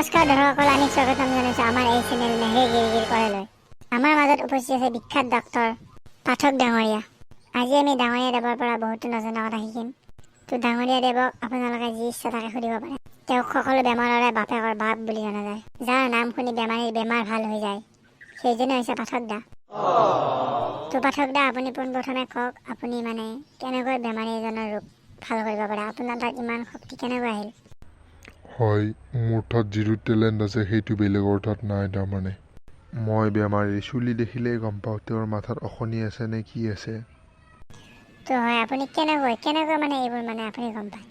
নমস্কাৰ দৰ্শকসকল, আমি স্বাগতম জনাইছোঁ আমাৰ এই চেনেল মেহৰি গিৰিগিৰ কৰেলৈ। আমাৰ মাজত উপস্থিত আছে বিখ্যাত ডক্টৰ পাঠক ডাঙৰীয়া। আজি আমি ডাঙৰীয়া দেৱৰ পৰা বহুতো নজনা কথা শিকিম। তো ডাঙৰীয়া দেৱক আপোনালোকে যি ইচ্ছা তাকে সুধিব পাৰে। তেওঁক সকলো বেমাৰৰে বাপেকৰ বাপ বুলি জনা যায়। যাৰ নাম শুনি বেমাৰীৰ বেমাৰ ভাল হৈ যায়, সেইজনে হৈছে পাঠক দা। তো পাঠক দা, আপুনি পোনপ্ৰথমে কওক, আপুনি মানে কেনেকৈ বেমাৰী এজনৰ ৰোগ ভাল কৰিব পাৰে? আপোনাৰ তাত ইমান শক্তি কেনেকৈ আহিল? হয়, মোৰ তাত যিটো টেলেণ্ট আছে সেইটো বেলেগৰ তাত নাই। তাৰমানে মই বেমাৰী চুলি দেখিলেই গম পাওঁ তেওঁৰ মাথাত অশনি আছে নে কি আছে। তো হয়, আপুনি কেনেকৈ মানে এইবোৰ মানে আপুনি গম পায়?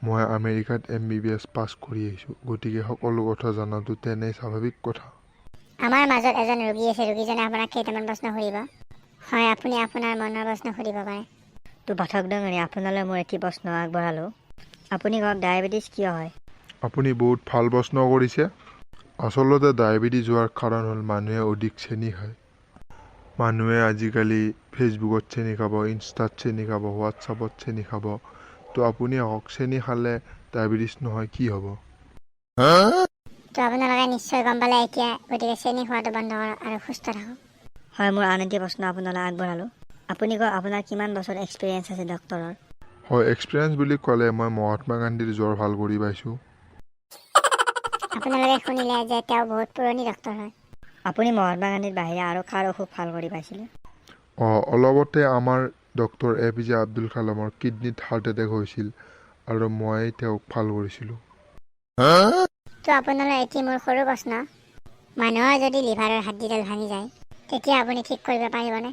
মই আমেৰিকাত MBBS পাছ কৰি আহিছোঁ, গতিকে সকলো কথা জনাটো তেনেই স্বাভাৱিক কথা। আমাৰ মাজত এজন ৰোগী আছে, ৰোগীজনে আপোনাক কেইটামান প্ৰশ্ন সুধিব। হয়, আপুনি আপোনাৰ মনৰ প্ৰশ্ন সুধিব পাৰে। তো পাঠক ডাঙৰীয়া, আপোনালৈ মোৰ এটি প্ৰশ্ন আগবঢ়ালোঁ। আপুনি কওক, ডায়েবেটিছ কিয় হয়? আপুনি বহুত ভাল প্ৰশ্ন কৰিছে। আচলতে ডায়েবেটিছ হোৱাৰ কাৰণ হ'ল মানুহে অধিক চেনি খায়। মানুহে আজিকালি ফেচবুকত চেনি খাব, ইনষ্টাত চেনি খাব, হোৱাটছআপত চেনি খাব। তো আপুনি কওক, চেনি খালে ডায়েবেটিছ নহয় কি হ'ব? তো আপোনালোকে নিশ্চয় গম পালে এতিয়া, গতিকে চেনি খোৱাটো বন্ধ কৰক আৰু সুস্থ থাকক। হয়, মোৰ আন এটি প্ৰশ্ন আপোনালৈ আগবঢ়ালোঁ। আপুনি কওক, আপোনাৰ কিমান বছৰ এক্সপিৰিয়েঞ্চ আছে ডক্টৰৰ? হয়, এক্সপিৰিয়েঞ্চ বুলি ক'লে মই মহাত্মা গান্ধীৰ জ্বৰ ভাল কৰি পাইছোঁ। আপোনালোকে শুনিলে যে তেওঁ বহুত পুৰণি ডক্টৰ হয়। আপুনি মহাত্মা গান্ধীৰ বাহিৰে আৰু কাৰ অসুখ ভাল কৰি পাইছিলে? অলপতে আমাৰ ডক্টৰ APJ আব্দুল কালামৰ কিডনীত হাৰ্ট এটেক হৈছিল আৰু মই তেওঁক ভাল কৰিছিলোঁ। তো আপোনালৈ এটি মোৰ সৰু প্ৰশ্ন, মানুহৰ যদি লিভাৰৰ হাড্ডিডাল ভাঙি যায়, তেতিয়া আপুনি ঠিক কৰিব পাৰিবনে?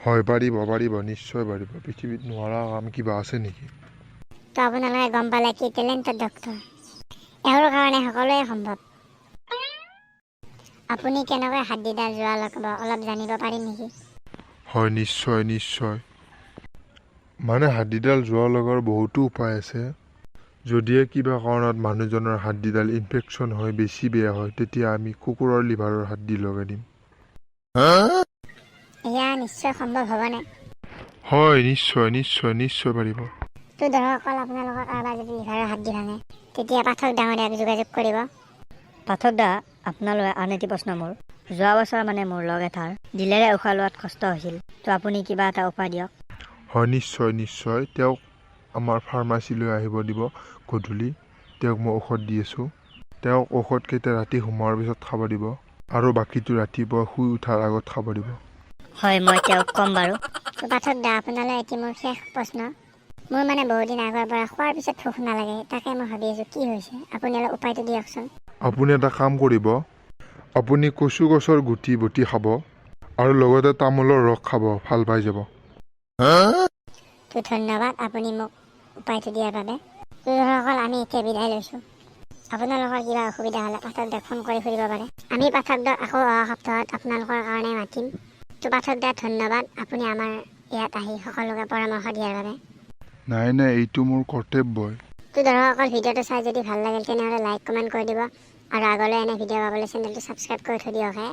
হয়, পাৰিব, নিশ্চয় পাৰিব। পৃথিৱীত নোৱাৰা কাম কিবা আছে নেকি? তো আপোনালোকে গম পালে কি টেলেণ্টেড ডক্টৰ। এওঁৰ কাৰণে সকলোৱে সম্ভৱ। আপুনি কেনেকৈ হাড্ডিডাল যোৱা লগাব অলপ জানিব পাৰিম নেকি? হয়, নিশ্চয়। মানে হাড্ডিডাল যোৱা লগাৰ বহুতো উপায় আছে। যদিহে কিবা কাৰণত মানুহজনৰ হাড্ডিডাল ইনফেকশ্যন হৈ বেছি বেয়া হয়, তেতিয়া আমি কুকুৰৰ লিভাৰৰ হাড্ডি লগাই দিম। এয়া নিশ্চয় সম্ভৱ হ'বনে? হয়, নিশ্চয় পাৰিব। তো দৰ্শকসকল, আপোনালোকৰ কাৰোবাৰ যদি লিভাৰৰ হাড্ডি ভাঙে, তেতিয়া পাঠক ডাঙৰীয়াক যোগাযোগ কৰিব। পাঠক দা, আপোনালৈ আন এটি প্ৰশ্ন মোৰ। যোৱা বছৰ মানে মোৰ লগ এটাৰ দিলেৰে উশাহ লোৱাত কষ্ট হৈছিল। তো আপুনি কিবা এটা উপায় দিয়ক। হয়, নিশ্চয়। তেওঁক আমাৰ ফাৰ্মাচীলৈ আহিব দিব গধূলি। তেওঁক মই ঔষধ দি আছোঁ। তেওঁক ঔষধকেইটা ৰাতি সোমোৱাৰ পিছত খাব দিব আৰু বাকীটো ৰাতিপুৱা শুই উঠাৰ আগত খাব দিব। হয়, মই তেওঁক ক'ম বাৰু। তো পাঠক দা, আপোনালৈ এটি মোৰ শেষ প্ৰশ্ন। মোৰ মানে বহুদিন আগৰ পৰা খোৱাৰ পিছত ভোক নালাগে, তাকে মই ভাবি আছোঁ কি হৈছে, আপুনি অলপ উপায়টো দিয়কচোন। আপুনি এটা কাম কৰিব, আপুনি কচু গছৰ গুটি বটি খাব আৰু লগতে তামোলৰ ৰস খাব, ভাল পাই যাব। তো ধন্যবাদ আপুনি মোক উপায়টো দিয়াৰ বাবে। তো দৰ্শকসকল, আমি এতিয়া বিদায় লৈছোঁ। আপোনালোকৰ কিবা অসুবিধা হ'লে পাঠক দাক ফোন কৰি সুধিব পাৰে। আমি পাঠক দাক আকৌ অহা সপ্তাহত আপোনালোকৰ কাৰণে মাতিম। তো পাঠক দা, ধন্যবাদ আপুনি আমাৰ ইয়াত আহি সকলোকে পৰামৰ্শ দিয়াৰ বাবে। নাই, এইটো মোৰ কৰ্তব্যই। তো দৰ্শকসকল, ভিডিঅ'টো চাই যদি ভাল লাগিল তেনেহ'লে লাইক কমেণ্ট কৰি দিব আৰু আগলৈ এনে ভিডিঅ' পাবলৈ চেনেলটো ছাবস্ক্ৰাইব কৰি থৈ দিয়ক হে।